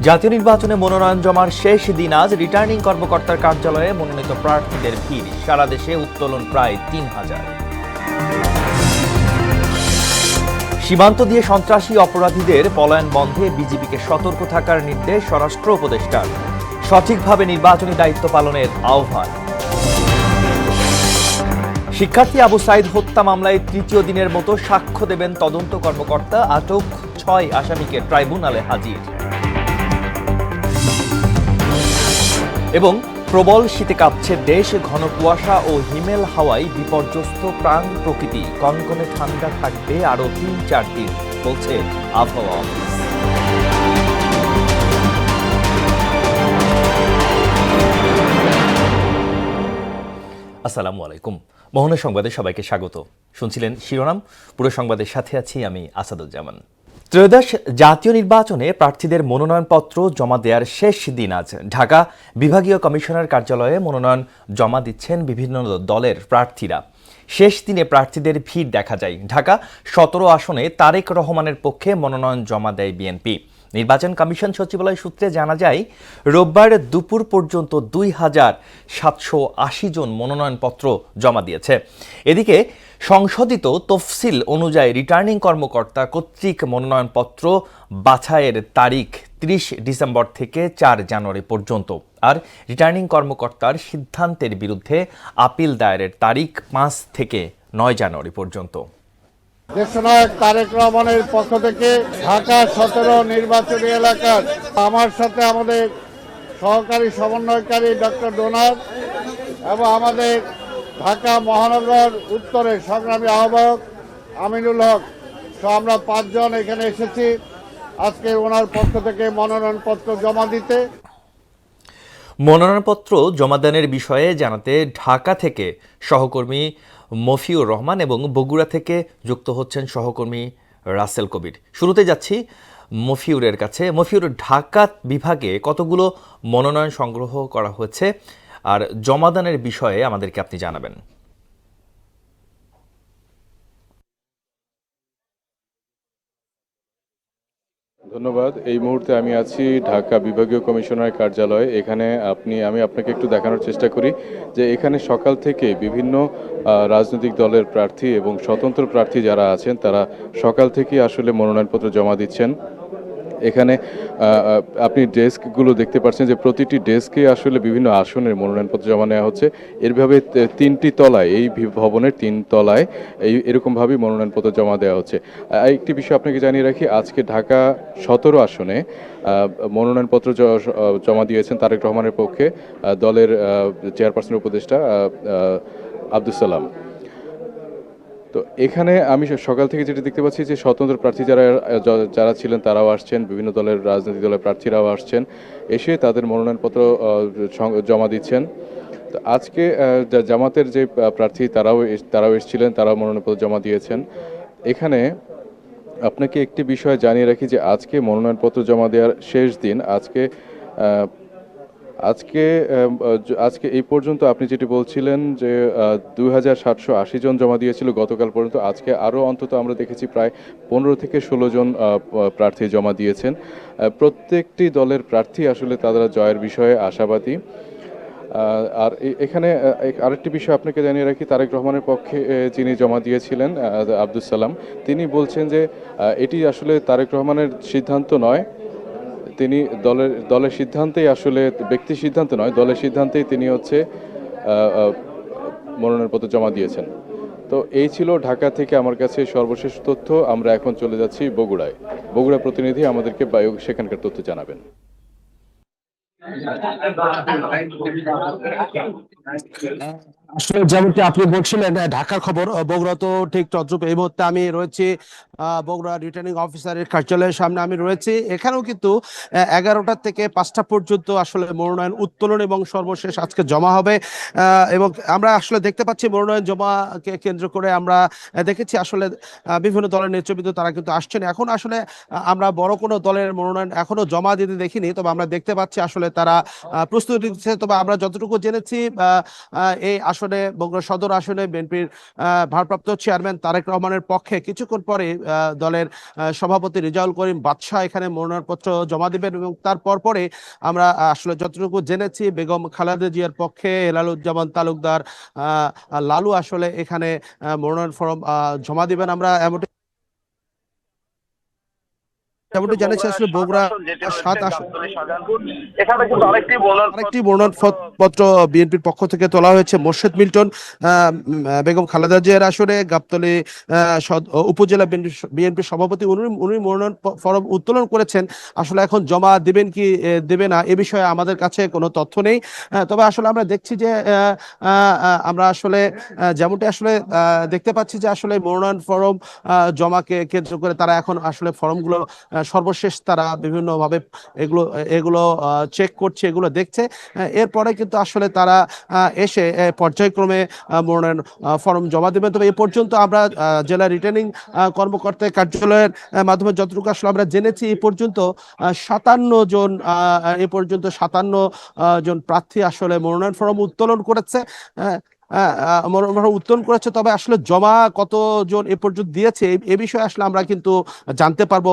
জাতীয় নির্বাচনে মনোনয়ন জমার শেষ দিন আজ রিটার্নিং কর্মকর্তার কার্যালয়ে মনোনীত প্রার্থীদের ভিড়। সারা দেশে উত্তোলন প্রায় ৩,০০০। সীমান্ত দিয়ে সন্ত্রাসী অপরাধীদের পলায়ন বন্ধে বিজিবিকে সতর্ক থাকার নির্দেশ স্বরাষ্ট্র উপদেষ্টার। সঠিকভাবে নির্বাচনী দায়িত্ব পালনের আহ্বান। শিক্ষার্থী আবু সাইদ হত্যা মামলায় তৃতীয় দিনের মতো সাক্ষ্য দেবেন তদন্ত কর্মকর্তা। আটক ৬ আসামিকে ট্রাইব্যুনালে হাজির। এবং প্রবল শীতে কাঁপছে দেশ। ঘন কুয়াশা ও হিমেল হাওয়ায় বিপর্যস্ত প্রাণ প্রকৃতি। কনকনে ঠান্ডা থাকবে আরো ৩-৪ দিন, বলছে আবহাওয়া অফিস। আসসালামু আলাইকুম। মোহনা সংবাদে সবাইকে স্বাগত। শুনছিলেন শিরোনাম, পুরো সংবাদের সাথে আছি আমি আসাদুজ্জামান। ত্রয়োদশ জাতীয় নির্বাচনে প্রার্থীদের মনোনয়নপত্র জমা দেওয়ার শেষ দিন আজ। ঢাকা বিভাগীয় কমিশনার কার্যালয়ে মনোনয়ন জমা দিচ্ছেন বিভিন্ন দলের প্রার্থীরা। শেষ দিনে প্রার্থীদের ভিড় দেখা যায়। ঢাকা ১৭ আসনে তারেক রহমানের পক্ষে মনোনয়ন জমা দেয় বিএনপি। নির্বাচন কমিশন সচিবালয় সূত্রে জানা যায়, রোববার দুপুর পর্যন্ত ২,৭৮০ জন মনোনয়নপত্র জমা দিয়েছে। এদিকে সংশোধিত তফসিল অনুযায়ী রিটার্নিং কর্মকর্তা কর্তৃক মনোনয়নপত্র বাছাইয়ের তারিখ ৩০ ডিসেম্বর থেকে ৪ জানুয়ারি পর্যন্ত। আর রিটার্নিং কর্মকর্তার সিদ্ধান্তের বিরুদ্ধে আপিল দায়েরের তারিখ ৫ থেকে ৯ জানুয়ারি পর্যন্ত। দেশনায়ক তারেক রহমানের পক্ষ থেকে ঢাকা ১৭ নির্বাচনী এলাকার আমার সাথে আমাদের সহকারী সমন্বয়কারী ডক্টর ডোনার এবং আমাদের ঢাকা মহানগর উত্তরের সংগ্রামী আহ্বায়ক আমিনুল হক সহ আমরা ৫ জন এখানে এসেছি আজকে ওনার পক্ষ থেকে মনোনয়নপত্র জমা দিতে। মনোনয়নপত্র জমাদানের বিষয়ে জানাতে ঢাকা থেকে সহকর্মী মফিউর রহমান এবং বগুড়া থেকে যুক্ত হচ্ছেন সহকর্মী রাসেল কবির। শুরুতে যাচ্ছি মফিউরের কাছে। মফিউর, ঢাকা বিভাগে কতগুলো মনোনয়ন সংগ্রহ করা হয়েছে আর জমাদানের বিষয়ে আমাদেরকে আপনি জানাবেন। ধন্যবাদ। এই মুহূর্তে আমি আছি ঢাকা বিভাগীয় কমিশনার কার্যালয়ে। এখানে আমি আপনাকে একটু দেখানোর চেষ্টা করি যে এখানে সকাল থেকে বিভিন্ন রাজনৈতিক দলের প্রার্থী এবং স্বতন্ত্র প্রার্থী যারা আছেন তারা সকাল থেকেই আসলে মনোনয়নপত্র জমা দিচ্ছেন। এখানে আপনি ডেস্কগুলো দেখতে পাচ্ছেন যে প্রতিটি ডেস্কে আসলে বিভিন্ন আসনের মনোনয়নপত্র জমা নেওয়া হচ্ছে। এরভাবে ৩টি তলায়, এই ভবনের ৩ তলায় এরকমভাবেই মনোনয়নপত্র জমা দেওয়া হচ্ছে। একটি বিষয় আপনাকে জানিয়ে রাখি, আজকে ঢাকা ১৭ আসনে মনোনয়নপত্র জমা দিয়েছেন তারেক রহমানের পক্ষে দলের চেয়ারপারসন উপদেষ্টা আব্দুস সালাম। তো এখানে আমি সকাল থেকে যেটা দেখতে পাচ্ছি যে স্বতন্ত্র প্রার্থী যারা ছিলেন তারাও আসছেন, বিভিন্ন দলের রাজনৈতিক দলের প্রার্থীরাও আসছেন, এসে তাদের মনোনয়নপত্র জমা দিচ্ছেন। তো আজকে জামাতের যে প্রার্থী তারাও এসেছিলেন, তারাও মনোনয়নপত্র জমা দিয়েছেন। এখানে আপনাকে একটি বিষয় জানিয়ে রাখি যে আজকে মনোনয়নপত্র জমা দেওয়ার শেষ দিন। আজকে এই পর্যন্ত আপনি যেটি বলছিলেন যে ২,৭৮০ জন জমা দিয়েছিল গতকাল পর্যন্ত। আজকে আরও অন্তত আমরা দেখেছি প্রায় ১৫ থেকে ১৬ জন প্রার্থী জমা দিয়েছেন। প্রত্যেকটি দলের প্রার্থী আসলে তারা জয়ের বিষয়ে আশাবাদী। আর এখানে আরেকটি বিষয় আপনাকে জানিয়ে রাখি, তারেক রহমানের পক্ষে যিনি জমা দিয়েছিলেন আব্দুস সালাম, তিনি বলছেন যে এটি আসলে তারেক রহমানের সিদ্ধান্ত নয়, তিনি দলের সিদ্ধান্তেই আসলে, ব্যক্তি সিদ্ধান্ত নয়, দলের সিদ্ধান্তেই তিনি মনোনয়নপত্র জমা দিয়েছেন। তো এই ছিল ঢাকা থেকে আমার কাছে সর্বশেষ তথ্য। আমরা এখন চলে যাচ্ছি বগুড়ায়। বগুড়া প্রতিনিধি আমাদেরকে সেখানকার তথ্য জানাবেন। আসলে যেমনটি আপনি বলছিলেন ঢাকার খবর, বগুড়া তো ঠিক তদ্রুপ। এই মুহূর্তে আমি রয়েছি বগুড়া রিটার্নিং অফিসারের কার্যালয়ের সামনে আমি রয়েছি। এখানেও কিন্তু 11টা থেকে 5টা পর্যন্ত আসলে মনোনয়ন উত্তোলন এবং সর্বশেষ আজকে জমা হবে। এবং আমরা আসলে দেখতে পাচ্ছি মনোনয়ন জমাকে কেন্দ্র করে আমরা দেখেছি আসলে বিভিন্ন দলের নেতৃবৃন্দ তারা কিন্তু আসছেন। এখন আসলে আমরা বড় কোনো দলের মনোনয়ন এখনো জমা দিতে দেখিনি, তবে আমরা দেখতে পাচ্ছি আসলে তারা প্রস্তুতি নিচ্ছে। তবে আমরা যতটুকু জেনেছি এই আসনে বগুড়া সদর আসনে বিএনপির ভারপ্রাপ্ত চেয়ারম্যান তারেক রহমানের পক্ষে কিছুক্ষণ পরে দলের সভাপতি রেজাউল করিম বাদশা এখানে মনোনয়নপত্র জমা দিবেন এবং তারপর পরে আমরা আসলে যতটুকু জেনেছি বেগম খালেদা জিয়ার পক্ষে হেলালুজ্জামান তালুকদার লালু আসলে এখানে মনোনয়ন ফরম জমা দিবেন। আমরা এমনটি জানিয়েছি আসলে বগুড়া 7 আসন আরেকটি মনোনয়নপত্র বিএনপির পক্ষ থেকে তোলা হয়েছে মোর্শেদ মিল্টন বেগম খালেদা জিয়ার আসনে গাবতলী উপজেলা বিএনপির সভাপতি উনি মনোনয়ন ফরম উত্তোলন করেছেন। আসলে এখন জমা দিবেন কি দেবে না এ বিষয়ে আমাদের কাছে কোনো তথ্য নেই। তবে আসলে আমরা দেখছি যে আমরা আসলে যেমনটি আসলে দেখতে পাচ্ছি যে আসলে মনোনয়ন ফরম জমাকে কেন্দ্র করে তারা এখন আসলে ফর্মগুলো সর্বশেষ তারা বিভিন্নভাবে এগুলো চেক করছে, এগুলো দেখছে। এরপরে কিন্তু আসলে তারা এসে পর্যায়ক্রমে মনোনয়ন ফর্ম জমা দেবেন। তবে এ পর্যন্ত আমরা জেলা রিটার্নিং কর্মকর্তা কার্যালয়ের মাধ্যমে যতটুকু আসলে আমরা জেনেছি এ পর্যন্ত 57 জন প্রার্থী আসলে মনোনয়ন ফর্ম উত্তোলন করেছে। উত্তোলন করেছে তবে আসলে জমা কতজন এ পর্যন্ত দিয়েছে এ বিষয়ে আসলে আমরা কিন্তু জানতে পারবো,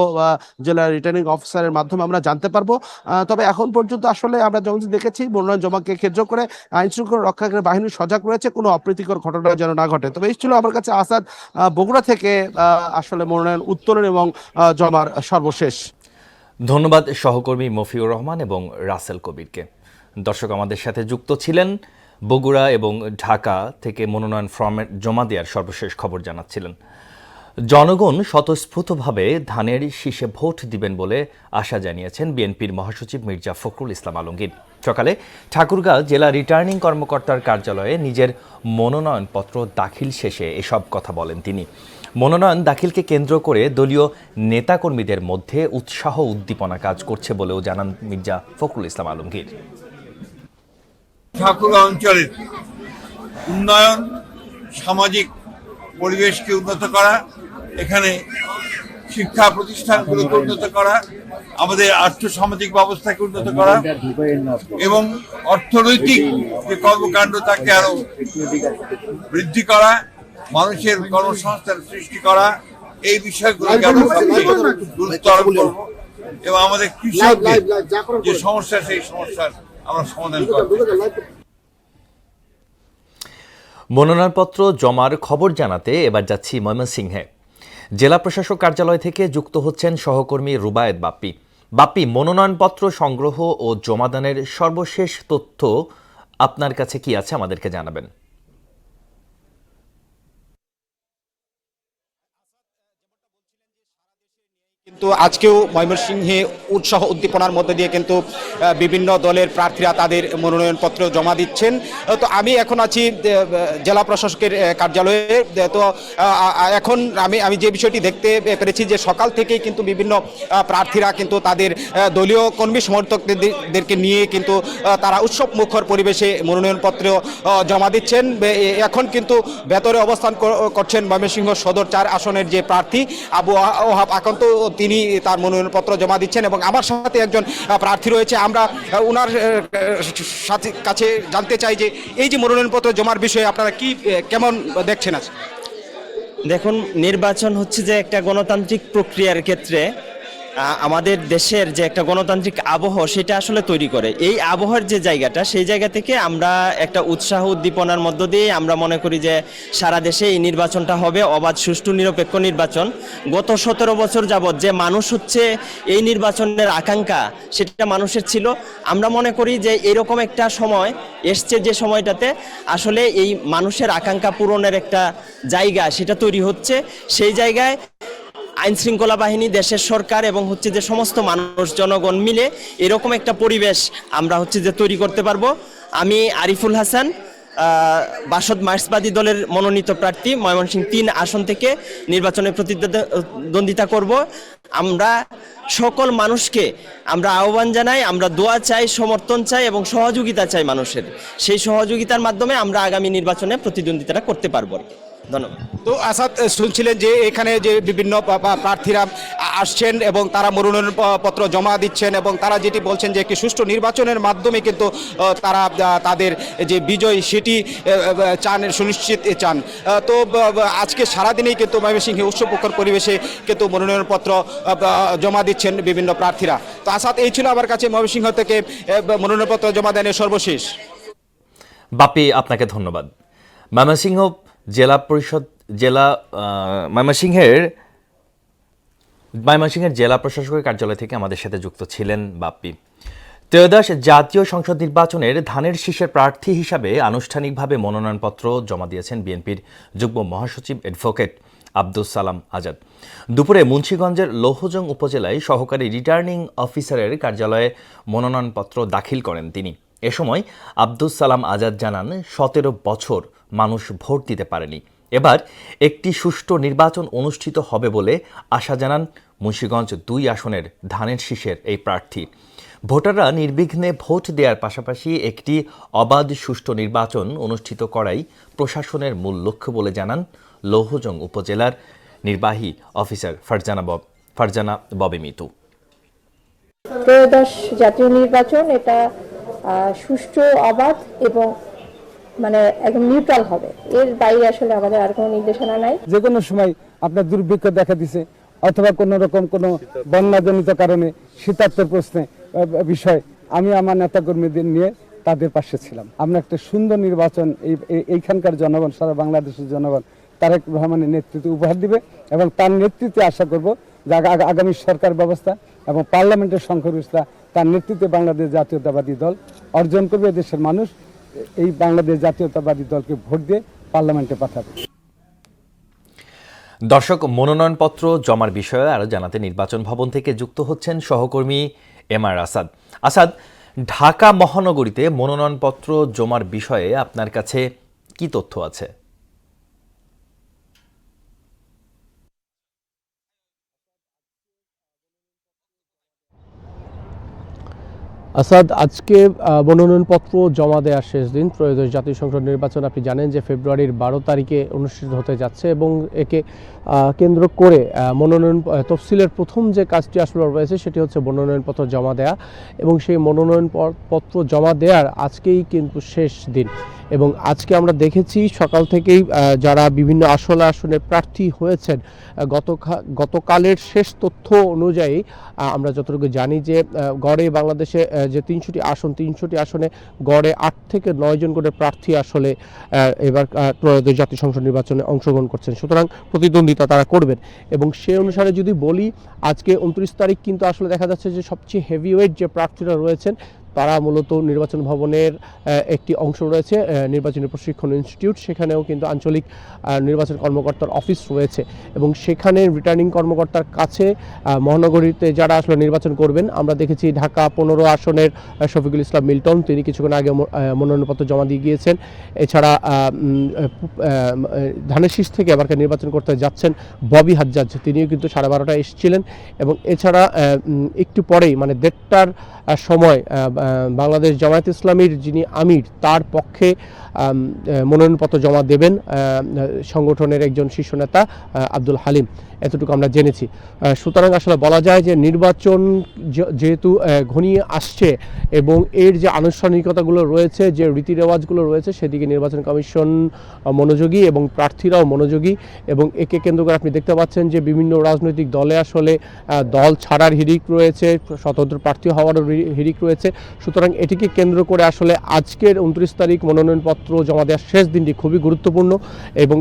জেলা রিটার্নিং অফিসারের মাধ্যমে আমরা জানতে পারবো। তবে এখন পর্যন্ত আসলে আমরা যেমন দেখেছি মনোনয়ন জমাকে কেন্দ্র করে আইন শৃঙ্খলা রক্ষাকারী বাহিনী সজাগ রয়েছে, কোনো অপ্রীতিকর ঘটনা যেন না ঘটে। তবে এই ছিল আমার কাছে আসাদ বগুড়া থেকে আসলে মনোনয়ন উত্তোলন এবং জমার সর্বশেষ। ধন্যবাদ সহকর্মী মফিউর রহমান এবং রাসেল কবিরকে। দর্শক আমাদের সাথে যুক্ত ছিলেন বগুড়া এবং ঢাকা থেকে মনোনয়ন ফর্ম জমা দেওয়ার সর্বশেষ খবর জানাচ্ছিলেন। জনগণ স্বতঃস্ফূর্তভাবে ধানের শীষে ভোট দিবেন বলে আশা জানিয়েছেন বিএনপির মহাসচিব মির্জা ফখরুল ইসলাম আলমগীর। সকালে ঠাকুরগাঁও জেলা রিটার্নিং কর্মকর্তার কার্যালয়ে নিজের মনোনয়নপত্র দাখিল শেষে এসব কথা বলেন তিনি। মনোনয়ন দাখিলকে কেন্দ্র করে দলীয় নেতাকর্মীদের মধ্যে উৎসাহ উদ্দীপনা কাজ করছে বলেও জানান মির্জা ফখরুল ইসলাম আলমগীর। ঠাকুরগাঁও অঞ্চলের উন্নয়ন, সামাজিক পরিবেশকে উন্নত করা, এখানে শিক্ষা প্রতিষ্ঠানগুলোকে উন্নত করা, আমাদের আর্থসামাজিক ব্যবস্থাকে উন্নত করা এবং অর্থনৈতিক যে কর্মকাণ্ড তাকে আরো বৃদ্ধি করা, মানুষের কর্মসংস্থান সৃষ্টি করা, এই বিষয়গুলোকে আমরা গুরুত্ব আরোপ করব এবং আমাদের কৃষকদের যে সমস্যা সেই সমস্যার আমরা সমাধান করব। মনোনয়নপত্র জমার খবর জানাতে এবার যাচ্ছি ময়মনসিংহে। জেলা প্রশাসক কার্যালয় থেকে যুক্ত হচ্ছেন সহকর্মী রুবায়েত বাপ্পি। বাপ্পি, মনোনয়নপত্র সংগ্রহ ও জমাদানের সর্বশেষ তথ্য আপনার কাছে কি আছে আমাদেরকে জানাবেন। কিন্তু আজকেও ময়মনসিংহে উৎসাহ উদ্দীপনার মধ্যে দিয়ে কিন্তু বিভিন্ন দলের প্রার্থীরা তাদের মনোনয়নপত্র জমা দিচ্ছেন। তো আমি এখন আছি জেলা প্রশাসকের কার্যালয়ে। তো এখন আমি যে বিষয়টি দেখতে পেরেছি যে সকাল থেকেই কিন্তু বিভিন্ন প্রার্থীরা কিন্তু তাদের দলীয় কর্মী সমর্থকদেরকে নিয়ে কিন্তু তারা উৎসব মুখর পরিবেশে মনোনয়নপত্র জমা দিচ্ছেন। এখন কিন্তু ভেতরে অবস্থান করছেন ময়মনসিংহ সদর 4 আসনের যে প্রার্থী আবু ওহাব আকন্ত, তিনি তার মনোনয়নপত্র জমা দিচ্ছেন এবং আমার সাথে একজন প্রার্থী রয়েছে। আমরা ওনার কাছে জানতে চাই যে এই যে মনোনয়নপত্র জমার বিষয়ে আপনারা কেমন দেখছেন? আজ দেখুন, নির্বাচন হচ্ছে যে একটা গণতান্ত্রিক প্রক্রিয়ার ক্ষেত্রে আমাদের দেশের যে একটা গণতান্ত্রিক আবহ সেটা আসলে তৈরি করে। এই আবহাওয়ার যে জায়গাটা, সেই জায়গা থেকে আমরা একটা উৎসাহ উদ্দীপনার মধ্য দিয়ে আমরা মনে করি যে সারা দেশে এই নির্বাচনটা হবে অবাধ, সুষ্ঠু, নিরপেক্ষ নির্বাচন। গত 17 বছর যাবৎ যে মানুষ হচ্ছে এই নির্বাচনের আকাঙ্ক্ষা, সেটা মানুষের ছিল। আমরা মনে করি যে এরকম একটা সময় এসছে যে সময়টাতে আসলে এই মানুষের আকাঙ্ক্ষা পূরণের একটা জায়গা সেটা তৈরি হচ্ছে। সেই জায়গায় আইন শৃঙ্খলা বাহিনী, দেশের সরকার এবং হচ্ছে যে সমস্ত মানুষ, জনগণ মিলে এরকম একটা পরিবেশ আমরা হচ্ছে যে তৈরি করতে পারবো। আমি আরিফুল হাসান, বাসদ মার্ক্সবাদী দলের মনোনীত প্রার্থী, ময়মনসিংহ 3 আসন থেকে নির্বাচনে প্রতিদ্বন্দ্বিতা করব। আমরা সকল মানুষকে আমরা আহ্বান জানাই, আমরা দোয়া চাই, সমর্থন চাই এবং সহযোগিতা চাই মানুষের। সেই সহযোগিতার মাধ্যমে আমরা আগামী নির্বাচনে প্রতিদ্বন্দ্বিতাটা করতে পারবো। ধন্যবাদ। তো আসাদ, শুনছিলেন যে এখানে যে বিভিন্ন প্রার্থীরা আসছেন এবং তারা মনোনয়ন পত্র জমা দিচ্ছেন এবং তারা যেটি বলছেন যে একটি সুষ্ঠু নির্বাচনের মাধ্যমে কিন্তু তারা তাদের যে বিজয় সেটি চান, সুনিশ্চিত চান। তো আজকে সারাদিনেই কিন্তু ময়মনসিংহে উৎসবমুখর পরিবেশে কিন্তু মনোনয়নপত্র জমা দিচ্ছেন বিভিন্ন প্রার্থীরা। তো আসাদ, এই ছিল আমার কাছে ময়মনসিংহ থেকে মনোনয়নপত্র জমা দেনের সর্বশেষ। বাপি, আপনাকে ধন্যবাদ। ময়মনসিংহ জেলা পরিষদ ময়মনসিংহের জেলা প্রশাসকের কার্যালয় থেকে আমাদের সাথে যুক্ত ছিলেন বাপ্পি। ত্রয়োদশ জাতীয় সংসদ নির্বাচনের ধানের শীষের প্রার্থী হিসাবে আনুষ্ঠানিকভাবে মনোনয়নপত্র জমা দিয়েছেন বিএনপির যুগ্ম মহাসচিব অ্যাডভোকেট আব্দুস সালাম আজাদ। দুপুরে মুন্সিগঞ্জের লৌহজং উপজেলায় সহকারী রিটার্নিং অফিসারের কার্যালয়ে মনোনয়নপত্র দাখিল করেন তিনি। এ সময় আব্দুস সালাম আজাদ জানান, 17 বছর মানুষ ভোট দিতে পারেনি, এবার একটি সুষ্ঠু নির্বাচন অনুষ্ঠিত হবে বলে আশা জানান মুন্সিগঞ্জ 2 আসনের ধানের শীষের এই প্রার্থী। ভোটাররা নির্বিঘ্নে ভোট দেওয়ার পাশাপাশি একটি অবাধ সুষ্ঠু নির্বাচন অনুষ্ঠিত করাই প্রশাসনের মূল লক্ষ্য বলে জানান লৌহজং উপজেলার নির্বাহী অফিসার ফারজানা ববি মিতু। ত্রয়োদশ জাতীয় নির্বাচন এটা সুষ্ঠু, অবাধ এবং মানে একদম নিউট্রাল হবে, এর বাইরে আসলে আমাদের আর কোনো নির্দেশনা নাই। যে কোনো সময় আপনার দুর্ভিক্ষ দেখা দিছে অথবা কোনো রকম কোনো বন্যাজনিত কারণে শীতার্থের প্রশ্নে বিষয়, আমি আমার নেতাকর্মীদের নিয়ে তাদের পাশে ছিলাম। আমরা একটা সুন্দর নির্বাচন এইখানকার জনগণ, সারা বাংলাদেশের জনগণ তারেক রহমানের নেতৃত্বে উপহার দিবে এবং তার নেতৃত্বে আশা করব যে আগামী সরকার ব্যবস্থা এবং পার্লামেন্টের সংখ্যাগরিষ্ঠতা তার নেতৃত্বে বাংলাদেশ জাতীয়তাবাদী দল অর্জন করবে। দেশের মানুষ এই বাংলাদেশ জাতীয়তাবাদী দলকে ভোট দিয়ে পার্লামেন্টে পাঠাবে। দর্শক, মনোনয়নপত্র জমার বিষয়ে আরও জানাতে নির্বাচন ভবন থেকে যুক্ত হচ্ছেন সহকর্মী এমআর আসাদ। ঢাকা মহানগরীতে মনোনয়নপত্র জমার বিষয়ে আপনার কাছে কি তথ্য আছে? আসাদ, আজকে মনোনয়নপত্র জমা দেওয়ার শেষ দিন। ত্রয়োদশ জাতীয় সংসদ নির্বাচন আপনি জানেন যে ফেব্রুয়ারির 12 তারিখে অনুষ্ঠিত হতে যাচ্ছে এবং একে কেন্দ্র করে মনোনয়ন তফসিলের প্রথম যে কাজটি আসলে রয়েছে সেটি হচ্ছে মনোনয়নপত্র জমা দেয়া এবং সেই মনোনয়নপত্র জমা দেওয়ার আজকেই কিন্তু শেষ দিন। এবং আজকে আমরা দেখেছি সকাল থেকেই যারা বিভিন্ন আসনে প্রার্থী হয়েছেন, গতকালের শেষ তথ্য অনুযায়ী আমরা যতটুকু জানি যে গড়ে বাংলাদেশে যে 300টি আসনে গড়ে 8 থেকে 9 জন করে প্রার্থী আসলে এবার ত্রয়োদশ জাতীয় সংসদ নির্বাচনে অংশগ্রহণ করছেন, সুতরাং প্রতিদ্বন্দ্বিতা তারা করবেন। এবং সে অনুসারে যদি বলি, আজকে 29 তারিখ কিন্তু আসলে দেখা যাচ্ছে যে সবচেয়ে হেভিওয়েট যে প্রার্থীরা রয়েছেন তারা মূলত নির্বাচন ভবনের একটি অংশ রয়েছে নির্বাচনী প্রশিক্ষণ ইনস্টিটিউট, সেখানেও কিন্তু আঞ্চলিক নির্বাচন কর্মকর্তার অফিস রয়েছে এবং সেখানে রিটার্নিং কর্মকর্তার কাছে মহানগরীতে যারা আসলে নির্বাচন করবেন, আমরা দেখেছি ঢাকা 15 আসনের শফিকুল ইসলাম মিল্টন, তিনি কিছুক্ষণ আগে মনোনয়নপত্র জমা দিয়ে গিয়েছেন। এছাড়া ধানের শীষ থেকে এবারকার নির্বাচন করতে যাচ্ছেন ববি হাজ্জাজ, তিনিও কিন্তু 12:30টায় এসেছিলেন। এবং এছাড়া একটু পরেই মানে 1:30টার সময় বাংলাদেশ জামায়াত ইসলামীর যিনি আমির তার পক্ষে মনোনয়নপত্র জমা দেবেন সংগঠনের একজন শীর্ষ নেতা আব্দুল হালিম, এতটুকু আমরা জেনেছি। সুতরাং আসলে বলা যায় যে নির্বাচন যেহেতু ঘনিয়ে আসছে এবং এর যে আনুষ্ঠানিকতাগুলো রয়েছে, যে রীতি রেওয়াজগুলো রয়েছে, সেদিকে নির্বাচন কমিশন মনোযোগী এবং প্রার্থীরাও মনোযোগী। এবং একে কেন্দ্র করে আপনি দেখতে পাচ্ছেন যে বিভিন্ন রাজনৈতিক দলে আসলে দল ছাড়ার হিড়িক রয়েছে, স্বতন্ত্র প্রার্থী হওয়ারও হিড়িক রয়েছে। সুতরাং এটিকে কেন্দ্র করে আসলে আজকের 29 তারিখ মনোনয়নপত্র জমা দেওয়ার শেষ দিনটি খুবই গুরুত্বপূর্ণ। এবং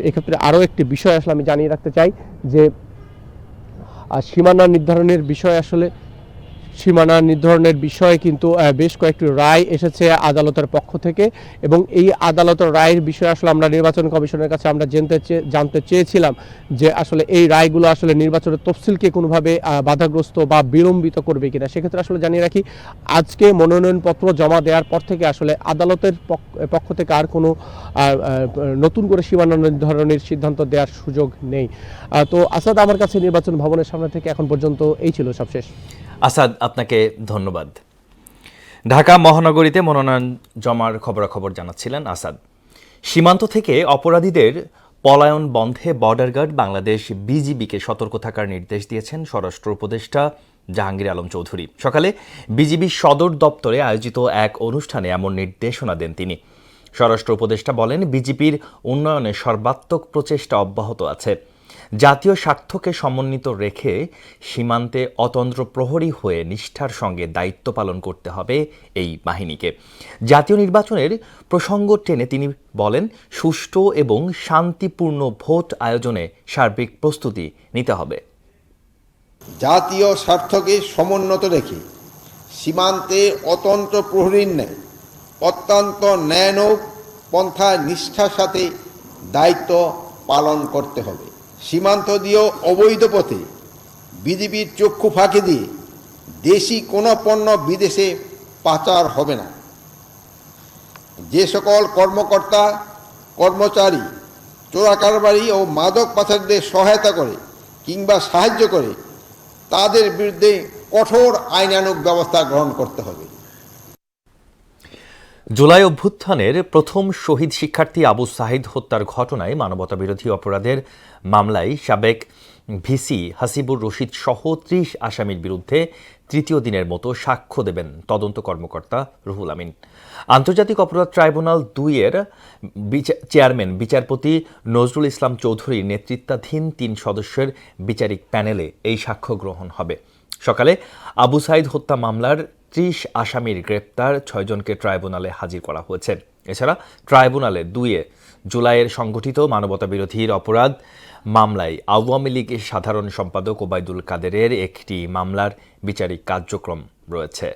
এক্ষেত্রে আরও একটি বিষয় আসলে আমি জানিয়ে রাখতে চাই যে সীমানা নির্ধারণের বিষয়ে কিন্তু বেশ কয়েকটি রায় এসেছে আদালতের পক্ষ থেকে এবং এই আদালতের রায়ের বিষয়ে আসলে আমরা নির্বাচন কমিশনের কাছে আমরা জানতে চেয়েছিলাম যে আসলে এই রায়গুলো আসলে নির্বাচনের তফসিলকে কোনোভাবে বাধাগ্রস্ত বা বিলম্বিত করবে কিনা। সেক্ষেত্রে আসলে জানিয়ে রাখি, আজকে মনোনয়নপত্র জমা দেওয়ার পর থেকে আসলে আদালতের পক্ষ থেকে আর কোনো নতুন করে সীমানা নির্ধারণের সিদ্ধান্ত দেওয়ার সুযোগ নেই। তো আসাদ, আমার কাছে নির্বাচন ভবনের সামনে থেকে এখন পর্যন্ত এই ছিল সবশেষ। আসাদ, আপনাকে ধন্যবাদ। ঢাকা মহানগরীতে মনোনয়ন জমার খবরাখবর জানাচ্ছিলেন আসাদ। সীমান্ত থেকে অপরাধীদের পলায়ন বন্ধে বর্ডার গার্ড বাংলাদেশ বিজিবিকে সতর্ক থাকার নির্দেশ দিয়েছেন স্বরাষ্ট্র উপদেষ্টা জাহাঙ্গীর আলম চৌধুরী। সকালে বিজিবি সদর দপ্তরে আয়োজিত এক অনুষ্ঠানে এমন নির্দেশনা দেন তিনি। স্বরাষ্ট্র উপদেষ্টা বলেন, বিজিবির উন্নয়নে সর্বাত্মক প্রচেষ্টা অব্যাহত আছে। জাতীয় স্বার্থকে সমন্বিত রেখে সীমান্তে অতন্দ্র প্রহরী হয়ে নিষ্ঠার সঙ্গে দায়িত্ব পালন করতে হবে এই বাহিনীকে। জাতীয় নির্বাচনের প্রসঙ্গ টেনে তিনি বলেন, সুষ্ঠু এবং শান্তিপূর্ণ ভোট আয়োজনে সার্বিক প্রস্তুতি নিতে হবে। জাতীয় স্বার্থকে সমুন্নত রেখে সীমান্তে অতন্ত্র প্রহরীর ন্যায় অত্যন্ত ন্যায়ানুগ পন্থা নিষ্ঠার সাথে দায়িত্ব পালন করতে হবে। সীমান্ত দিয়েও অবৈধ পথে বিজিবির চক্ষু ফাঁকি দিয়ে দেশি কোনো পণ্য বিদেশে পাচার হবে না। যে সকল কর্মকর্তা কর্মচারী চোরাকারবারি ও মাদক পাচারদের সহায়তা করে কিংবা সাহায্য করে তাদের বিরুদ্ধে কঠোর আইনানুগ ব্যবস্থা গ্রহণ করতে হবে। জুলাই অভ্যুত্থানের প্রথম শহীদ শিক্ষার্থী আবু সাঈদ হত্যার ঘটনায় মানবতাবিরোধী অপরাধের মামলায় সাবেক ভিসি হাসিবুর রশিদ সহ ৩০ আসামির বিরুদ্ধে তৃতীয় দিনের মতো সাক্ষ্য দেবেন তদন্ত কর্মকর্তা রুহুল আমিন। আন্তর্জাতিক অপরাধ ট্রাইব্যুনাল ২-এর চেয়ারম্যান বিচারপতি নজরুল ইসলাম চৌধুরীর নেতৃত্বাধীন ৩ সদস্যের বিচারিক প্যানেলে এই সাক্ষ্য গ্রহণ হবে। সকালে আবু সাঈদ হত্যা মামলার ৩০ আসামির গ্রেপ্তার ৬ জনকে ট্রাইব্যুনালে হাজির করা হয়েছে। এছাড়া ট্রাইব্যুনালে ২-এ জুলাইয়ের সংগঠিত মানবতাবিরোধীর অপরাধ মামলায় আওয়ামী লীগের সাধারণ সম্পাদক ওবায়দুল কাদেরের একটি মামলার বিচারিক কার্যক্রম রয়েছে।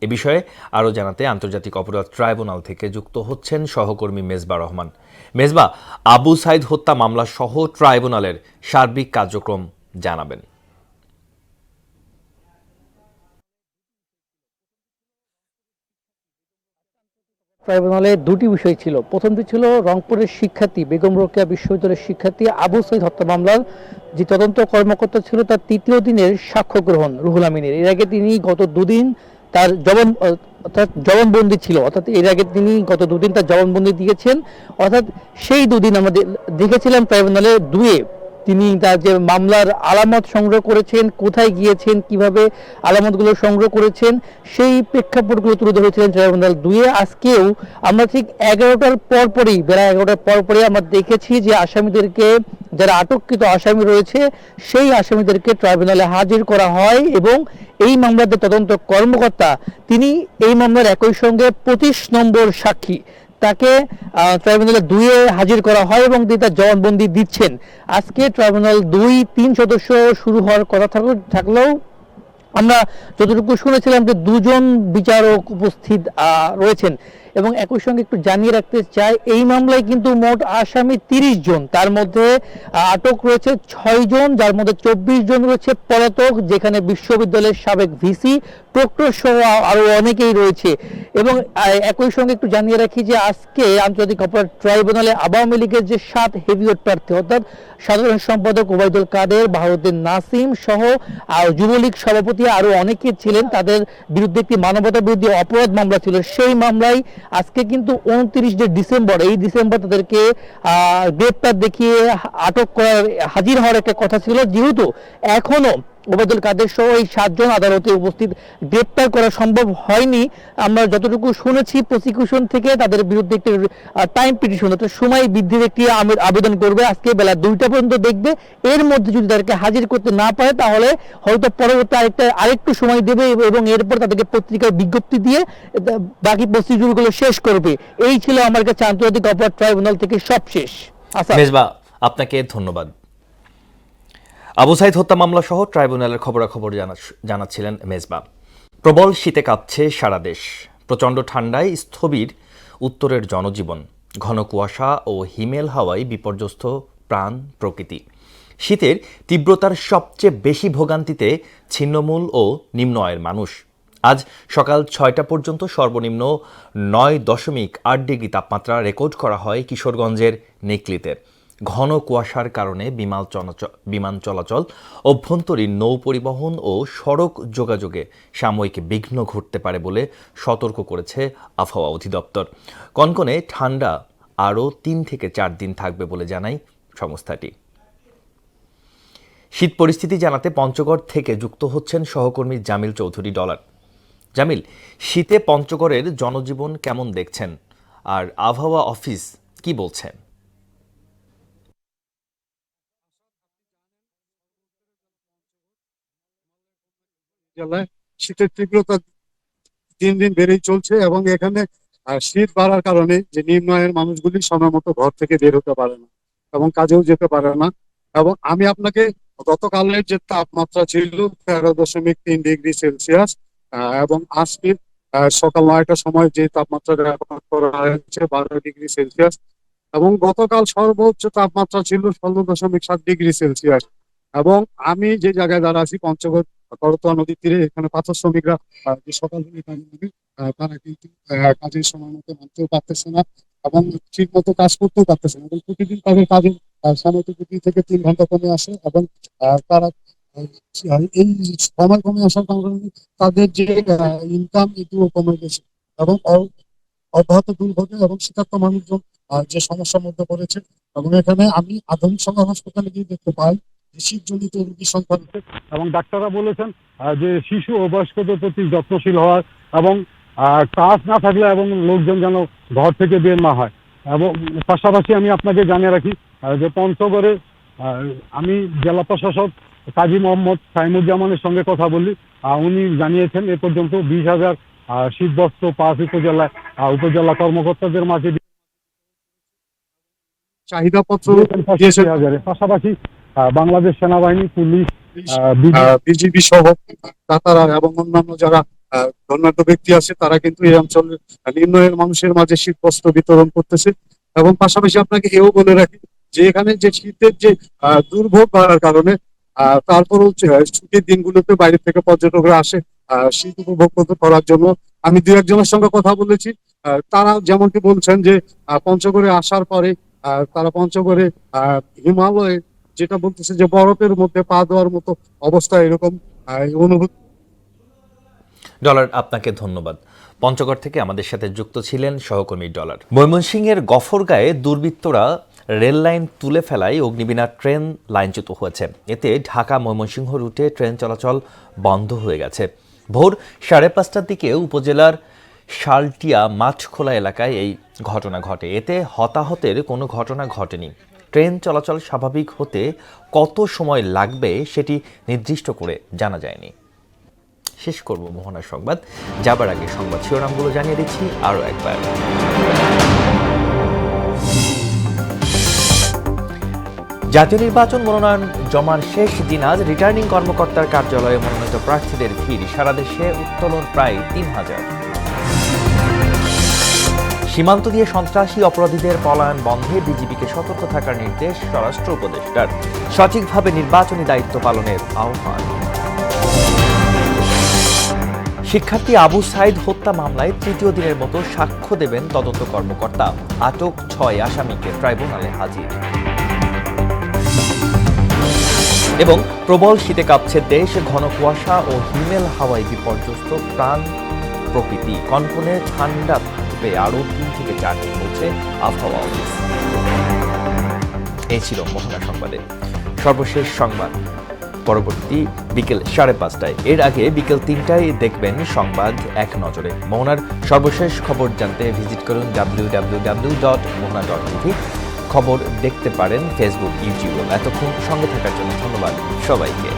এ বিষয়ে আরও জানাতে আন্তর্জাতিক অপরাধ ট্রাইব্যুনাল থেকে যুক্ত হচ্ছেন সহকর্মী মেজবা রহমান। মেজবা, আবু সাঈদ হত্যা মামলা সহ ট্রাইব্যুনালের সার্বিক কার্যক্রম জানাবেন। ট্রাইব্যুনালে দুটি বিষয় ছিল। প্রথমটি ছিল রংপুরের শিক্ষার্থী বেগম রোকেয়া বিশ্ববিদ্যালয়ের শিক্ষার্থী আবু সাঈদ হত্যা মামলার যে তদন্ত কর্মকর্তা ছিল তার তৃতীয় দিনের সাক্ষ্য গ্রহণ রুহুল আমিনের। এর আগে তিনি গত দুদিন তার জবানবন্দি ছিল, অর্থাৎ এর আগে তিনি গত দুদিন তার জবানবন্দি দিয়েছেন। অর্থাৎ সেই দুদিন আমরা দেখেছিলাম ট্রাইব্যুনালে ২-এ তিনি তার যে মামলার আলামত সংগ্রহ করেছেন, কোথায় গিয়েছেন, কিভাবে আলামতগুলো সংগ্রহ করেছেন, সেই প্রেক্ষাপটগুলো তুলে ধরেছিলেন ট্রাইব্যুনাল ২-এ। আজকেও আমরা ঠিক ১১টার পরপরই, বেলা ১১টার পরপরই আমরা দেখেছি যে আসামিদেরকে, যারা আটককৃত আসামি রয়েছে সেই আসামিদেরকে ট্রাইব্যুনালে হাজির করা হয় এবং এই মামলার যে তদন্ত কর্মকর্তা তিনি এই মামলার একই সঙ্গে ২৫ নম্বর সাক্ষী তাকে ট্রাইব্যুনাল ২-এ হাজির করা হয় এবং তিনি তার জবানবন্দি দিচ্ছেন। আজকে ট্রাইব্যুনাল ২-৩ সদস্য শুরু হওয়ার কথা থাকলেও আমরা যতটুকু শুনেছিলাম যে ২ জন বিচারক উপস্থিত রয়েছেন। এবং একই সঙ্গে একটু জানিয়ে রাখতে চাই, এই মামলায় কিন্তু মোট আসামি ৩০ জন, তার মধ্যে আটক রয়েছে ৬ জন, যার মধ্যে ২৪ জন রয়েছে পলাতক, যেখানে বিশ্ববিদ্যালয়ের সাবেক ভিসি, প্রক্টর সহ আরো অনেকেই রয়েছে। এবং একই সঙ্গে একটু জানিয়ে রাখি যে আজকে আন্তর্জাতিক অপরাধ ট্রাইব্যুনালে আওয়ামী লীগের যে ৭ হেভিওয়েট প্রার্থী, অর্থাৎ সাধারণ সম্পাদক ওবায়দুল কাদের, বাহাউদ্দিন নাসিম সহ যুবলীগ সভাপতি আরো অনেকে ছিলেন, তাদের বিরুদ্ধে একটি মানবতা বিরোধী অপরাধ মামলা ছিল। সেই মামলায় আজকে কিন্তু ২৯ ডিসেম্বর, এই ডিসেম্বর তাদেরকে গ্রেপ্তার দেখিয়ে আটক করার, হাজির হওয়ার একটা কথা ছিল। যেহেতু এখনো ওবায়দুল কাদের সহ এই ৭ জন আদালতে উপস্থিত, গ্রেপ্তার করা সম্ভব হয়নি। আমরা যতটুকু শুনেছি প্রসিকিউশন থেকে তাদের বিরুদ্ধে একটি টাইম পিটিশন, অর্থাৎ সময় বৃদ্ধির একটি আবেদন করবে। আজকে বেলা ২টা পর্যন্ত দেখবে। এর মধ্যে যদি তাদেরকে হাজির করতে না পারে তাহলে হয়তো পরবর্তী আরেকটু সময় দেবে এবং এরপর তাদেরকে পত্রিকায় বিজ্ঞপ্তি দিয়ে বাকি প্রসিডিউরগুলো শেষ করবে। এই ছিল আমার কাছে আন্তর্জাতিক অপরাধ ট্রাইব্যুনাল থেকে সবশেষ। মেজবা, আপনাকে ধন্যবাদ। আবু সাঈদ হত্যা মামলা সহ ট্রাইব্যুনালের খবরাখবর জানাচ্ছিলেন মেজবা। প্রবল শীতে কাঁপছে সারা দেশ। প্রচণ্ড ঠান্ডায় স্থবির উত্তরের জনজীবন। ঘন কুয়াশা ও হিমেল হাওয়ায় বিপর্যস্ত প্রাণ প্রকৃতি। শীতের তীব্রতার সবচেয়ে বেশি ভোগান্তিতে ছিন্নমূল ও নিম্ন আয়ের মানুষ। আজ সকাল ৬টা পর্যন্ত সর্বনিম্ন ৯.৮ ডিগ্রি তাপমাত্রা রেকর্ড করা হয় কিশোরগঞ্জের নিকলিতে। ঘন কুয়াশার কারণে বিমান চলাচল, অভ্যন্তরীণ নৌ পরিবহন ও সড়ক যোগাযোগে সাময়িক বিঘ্ন ঘটতে পারে বলে সতর্ক করেছে আবহাওয়া অধিদপ্তর। কনকনে ঠান্ডা আরও 3 থেকে 4 দিন থাকবে বলে জানায় সংস্থাটি। শীত পরিস্থিতি জানাতে পঞ্চগড় থেকে যুক্ত হচ্ছেন সহকর্মী জামিল চৌধুরী ডলার। জামিল, শীতে পঞ্চগড়ের জনজীবন কেমন দেখছেন, আর আবহাওয়া অফিস কি বলছেন? জেলায় শীতের তীব্রতা দিন দিন বেড়েই চলছে এবং এখানে শীত বাড়ার কারণে যে নিম্ন আয়ের মানুষগুলি সময় মতো ঘর থেকে বের হতে পারে না এবং কাজেও যেতে পারে না। এবং আমি আপনাকে গতকালের যে তাপমাত্রা ছিল 13.3 ডিগ্রি সেলসিয়াস এবং আজকে সকাল 9টার সময় যে তাপমাত্রা রেকর্ড করা হয়েছে 12 ডিগ্রি সেলসিয়াস এবং গতকাল সর্বোচ্চ তাপমাত্রা ছিল 16.7 ডিগ্রি সেলসিয়াস। এবং আমি যে জায়গায় দাঁড়া আছি পঞ্চগড় করতোয়া নদীর তীরে, এখানে পাথর শ্রমিকরা যে সকাল থেকে কাজে নামে তারা কিন্তু কাজের সময় মতো নামতেও পারতেছে না এবং ঠিক মতো কাজ করতেও পারতেছে না এবং প্রতিদিন তাদের কাজের সময়টুকু 2 থেকে 3 ঘন্টা কমে আসে এবং তারা এই সময় কমে আসার কারণে তাদের যে ইনকাম এটিও কমে গেছে এবং অব্যাহত দুর্ভোগে এবং শীতার্ত মানুষজন যে সমস্যার মধ্যে পড়েছে। এবং এখানে আমি আধুনিক সদর হাসপাতালে গিয়ে দেখতে পাই শীতজনিত রোগী সংখ্যা এবং ডাক্তাররা বলেছেন যে শিশু ও বয়স্কদের প্রতি যত্নশীল হওয়ার এবং কাজ না থাকলে এবং লোকজন যেন ঘর থেকে বের না হয়। এবং পাশাপাশি আমি আপনাকে জানিয়ে রাখি যে পঞ্চগড়ে আমি জেলা প্রশাসক কাজী মোহাম্মদ সাইমুজ্জামানের সঙ্গে কথা বলি, উনি জানিয়েছেন এ পর্যন্ত 20,000 শীতবস্ত্র 5 উপজেলা কর্মকর্তাদের মাঝে চাহিদাপত্র দিয়েছে। পাশাপাশি বাংলাদেশ সেনাবাহিনী, পুলিশ, বিজিবি সহ তাতারা এবং অন্যান্য যারা গণ্যমান্য ব্যক্তি আছে তারা কিন্তু এই অঞ্চলের নিম্ন আয়ের মানুষের মাঝে শীতবস্ত্র বিতরণ করতেছে। এবং পাশাপাশি আপনাকে এও বলে রাখি যে এখানে যে শীতের যে দুর্ভোগ বাড়ার কারণে তারপর হচ্ছে ছুটির দিনগুলোতে বাইরে থেকে পর্যটকরা আসে শীত উপভোগ করার জন্য। আমি 2-1 জনের সঙ্গে কথা বলেছি, তারা যেমনটি বলছেন যে পঞ্চগড়ে আসার পরে তারা পঞ্চগড়ে হিমালয়ে যেটা বলতেছে যে বরফের মধ্যে পা দেওয়ার মতো অবস্থা এরকম অনুভূতি। ডলার, আপনাকে ধন্যবাদ। পঞ্চগড় থেকে আমাদের সাথে যুক্ত ছিলেন সহকর্মী ডলার। ময়মনসিংহের গফরগাঁয়ে দুর্বৃত্তরা রেল লাইন তুলে ফেলায় অগ্নিবীণা ট্রেন লাইনচ্যুত হয়েছে। এতে ঢাকা ময়মনসিংহ রুটে ট্রেন চলাচল বন্ধ হয়ে গেছে। ভোর 5:30টার দিকে উপজেলার শালটিয়া মাঠখোলা এলাকায় এই ঘটনা ঘটে। এতে হতাহতের কোনো ঘটনা ঘটেনি। ট্রেন চলাচল স্বাভাবিক হতে কত সময় লাগবে সেটি নির্দিষ্ট করে জানা যায়নি। শেষ করব মোহনার সংবাদ, যাবার আগে সংবাদ শিরোনামগুলো জানিয়ে দিচ্ছি আরও একবার। জাতীয় নির্বাচন মনোনয়ন জমার শেষ দিন আজ রিটার্নিং কর্মকর্তার কার্যালয়ে মনোনীত প্রার্থীদের ভিড়। সারা দেশে উত্তোলন প্রায় 3,000। সীমান্ত দিয়ে সন্ত্রাসী অপরাধীদের পলায়ন বন্ধে বিজিবিকে সতর্ক থাকার নির্দেশ স্বরাষ্ট্র উপদেষ্টার। সঠিকভাবে নির্বাচনী দায়িত্ব পালনের আহ্বান। শিক্ষার্থী আবু সাইদ হত্যা মামলায় 3য় দিনের মতো সাক্ষ্য দেবেন তদন্ত কর্মকর্তা। আটক 6 আসামিকে ট্রাইব্যুনালে হাজির। এবং প্রবল শীতে কাঁপছে দেশ, ঘন কুয়াশা ও হিমেল হাওয়ায় বিপর্যস্ত প্রাণ প্রকৃতি। কনকনে ঠান্ডা থাকবে আরও 3 থেকে 4 দিন বলছে আবহাওয়া অফিস। এই ছিল মোহনা সংবাদের সর্বশেষ সংবাদ। পরবর্তী বিকেল 5:30টায়, এর আগে বিকেল 3টায় দেখবেন সংবাদ এক নজরে। মোহনার সর্বশেষ খবর জানতে ভিজিট করুন www.mohana.tv। খবর দেখতে পারেন ফেসবুক, ইউটিউব। এতক্ষণ সঙ্গে থাকার জন্য ধন্যবাদ সবাইকে।